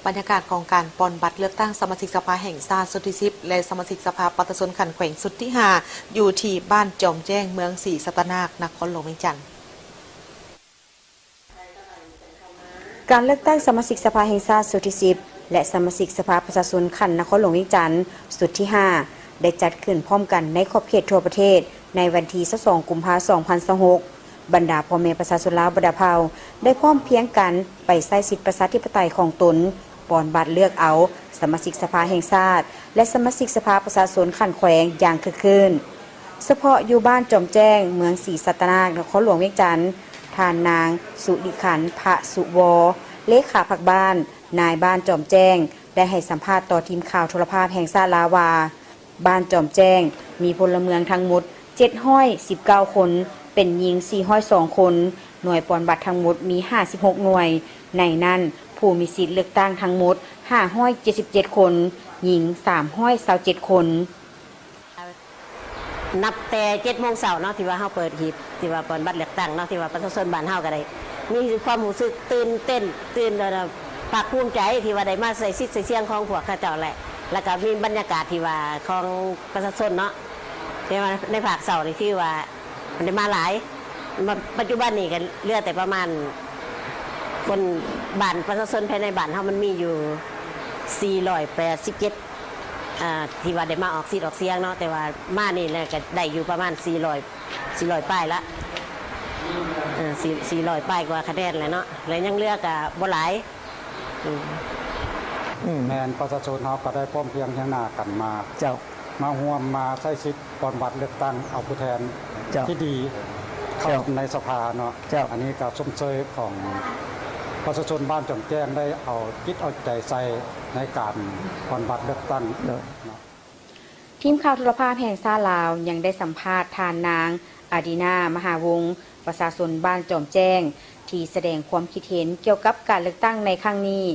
บรรยากาศของการปอนบัตรเลือกตั้งสมาชิกสภาแห่งชาติสุดที่10และสมาชิกสภาประชาชนขันแขวงสุดที่5อยู่ที่บ้านจอมแจ้งเมืองศรีสัตนาคนครหลวงเวียงจันทร์การเลือกตั้งสมาชิกสภาแห่งชาติสุดที่10และสมาชิกสภาประชาชนขันนครหลวงเวียงจันทร์สุดที่5ได้จัดขึ้นพร้อมกันในขอบเขตทั่วประเทศในวันที่22 กุมภาพันธ์ 2026บรรดาพ่อแม่ประชาชนลาวบรรดาเผ่าได้พร้อมเพียงกันไปใช้สิทธิประชาธิปไตยของตนปอนบัตรเลือกเอาสมาชิกสภาแห่งชาติและสมาชิกสภาประชาชนขันแขวงอย่างคึกคืนเฉพาะอยู่บ้านจอมแจ้งเมืองศรีสัตนานครหลวงเวียงจันทร์ท่านนางสุริขันธ์พระสุวเลขาพักบ้านนายบ้านจอมแจ้งได้ให้สัมภาษณ์ต่อทีมข่าวโทรภาพแห่งชาติลาวาบ้านจอมแจ้งมีพลเมืองทั้งหมด719 คนเป็นหญิง402 คนหน่วยปอนบัตรทั้งหมดมี56หน่วยในนั้นผู้มีสิทธิ์เลือกตั้งทั้งหมด577 คนหญิง327 คนนับแต่7 โมงเช้าเนาะที่ว่าเฮาเปิดหีบที่ว่าปอนบัตรเลือกตั้งเนาะที่ว่าประชาชนบ้านเฮาก็ได้มีความรู้สึกตื่นเต้นภาคภูมิใจที่ว่าได้มาใส่สิทธิ์ใส่เสียงของพวกข้าเจ้าแหละแล้วก็มีบรรยากาศที่ว่าของประชาชนเนาะที่ว่าในภาคเช้านี่ที่ว่ามันได้มาหลายปัจจุบันนี้ก็เหลือแต่ประมาณคนบ้านประชาชนภายในบ้านเฮามันมีอยู่487ที่ว่าได้มาออกสิทธิ์ออกเสียงเนาะแต่ว่ามานี่แหละก็ได้อยู่ประมาณ400ป้ายละ400ป้ายกว่าคะแนนเลยเนาะแล้วยังเหลือก็บ่หลายแมนประชาชนเขาก็ได้พร้อมเพรียงเทียงหน้ากันมามาร่วมมาใช้สิทธิ์ปอนบัตรเลือกตั้งเอาผู้แทนที่ดีเข้าในสภาเนาะอันนี้ก็ชมเชยของประชาชนบ้านจอมแจ้งได้เอาคิดเอาใจใส่ในการปอนบัตรเลือกตั้งทีมข่าวโทรภาพแห่งชาติลาวยังได้สัมภาษณ์ทานนางอาดีนามหาวงศ์ประชาชนบ้านจอมแจ้งที่แสดงความคิดเห็นเกี่ยวกับการเลือกตั้งในครั้งนี้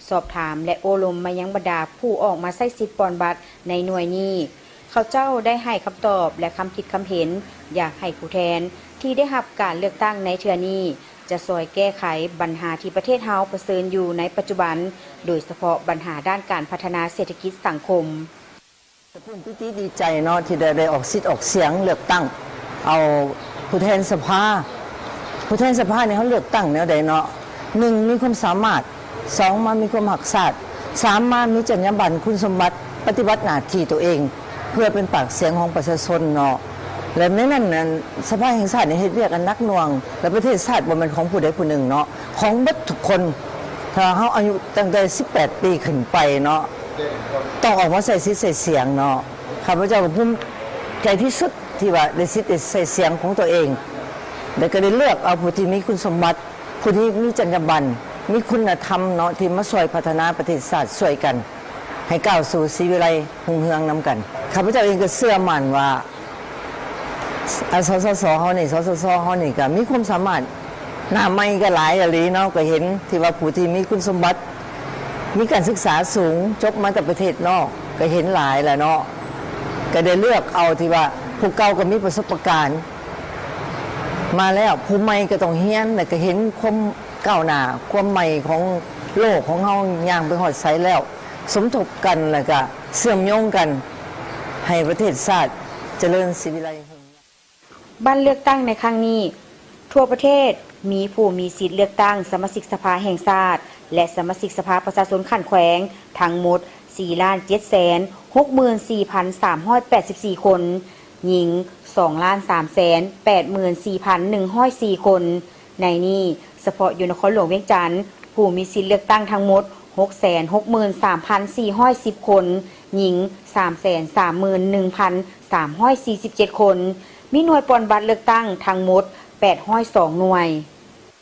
สอบถามและโอลมมายังบรรดาผู้ออกมาใช้สิทธิ์ปอนบัตรในหน่วยนี้เขาเจ้าได้ให้คำตอบและคำคิดคำเห็นอยากให้ผู้แทนที่ได้รับการเลือกตั้งในเทื่อนี้จะช่วยแก้ไขปัญหาที่ประเทศเฮาเผชิญอยู่ในปัจจุบันโดยเฉพาะปัญหาด้านการพัฒนาเศรษฐกิจสังคมผมดีใจเนาะที่ได้ออกสิทธิ์ออกเสียงเลือกตั้งเอาผู้แทนสภาเนี่ยเขาเลือกตั้งแนวใดเนาะ1มีความสามารถ2มามีความหักษา3มามีจรรยาบรรณคุณสมบัติปฏิบัติหน้าที่ตัวเองเพื่อเป็นปากเสียงของประชาชนเนาะและในนั้นสภาแห่งชาติเนี่ยเฮ็ดเรียกกันนักหน่วงและประเทศชาติบ่แม่นของผู้ใดผู้หนึ่งเนาะของเบิดทุกคนถ้าเฮาอายุตั้งแต่18 ปีขึ้นไปเนาะต้องออกมาใส่สิทธิ์ใส่เสียงเนาะข้าพเจ้าภูมิใจที่สุดที่ว่าได้สิทธิ์ใส่เสียงของตัวเองและก็ได้เลือกเอาผู้ที่มีคุณสมบัติผู้ที่มีจรรยาบรรณมีคุณธรรมเนาะที่มาช่วยพัฒนาประเทศชาติช่วยกันให้ก้าวสู่ชีวิไลรุ่งเรืองนำกันข้าพเจ้าเองก็เชื่อมั่นว่าสสสเฮานี่สสสเฮานี่ก็มีความสามารถหน้าใหม่ก็หลายอะลีเนาะก็เห็นที่ว่าผู้ที่มีคุณสมบัติมีการศึกษาสูงจบมาจากประเทศนอกก็เห็นหลายแหละเนาะก็ได้เลือกเอาที่ว่าผู้เก่าก็มีประสบการณ์มาแล้วผู้ใหม่ก็ต้องเฮียนแต่ก็เห็นความก้าวหน้าความใหม่ของโลกของเฮาย่างไปฮอดไสแล้วสมทบกันแล้วก็เชื่อมโยงกันให้ประเทศชาติเจริญศิวิไลบ้านเลือกตั้งในครั้งนี้ทั่วประเทศมีผู้มีสิทธิ์เลือกตั้งสมาชิกสภาแห่งชาติและสมาชิกสภาประชาชนขันแขวงทั้งหมด 4,764,384 คนหญิง 2,384,104 คนในนี้เฉพาะอยู่นครหลวงเวียงจันทร์ผู้มีสิทธิ์เลือกตั้งทั้งหมด 663,410 คนหญิง 331,347 คนมีหน่วยปอนบัตรเลือกตั้งทั้งหมด802หน่วย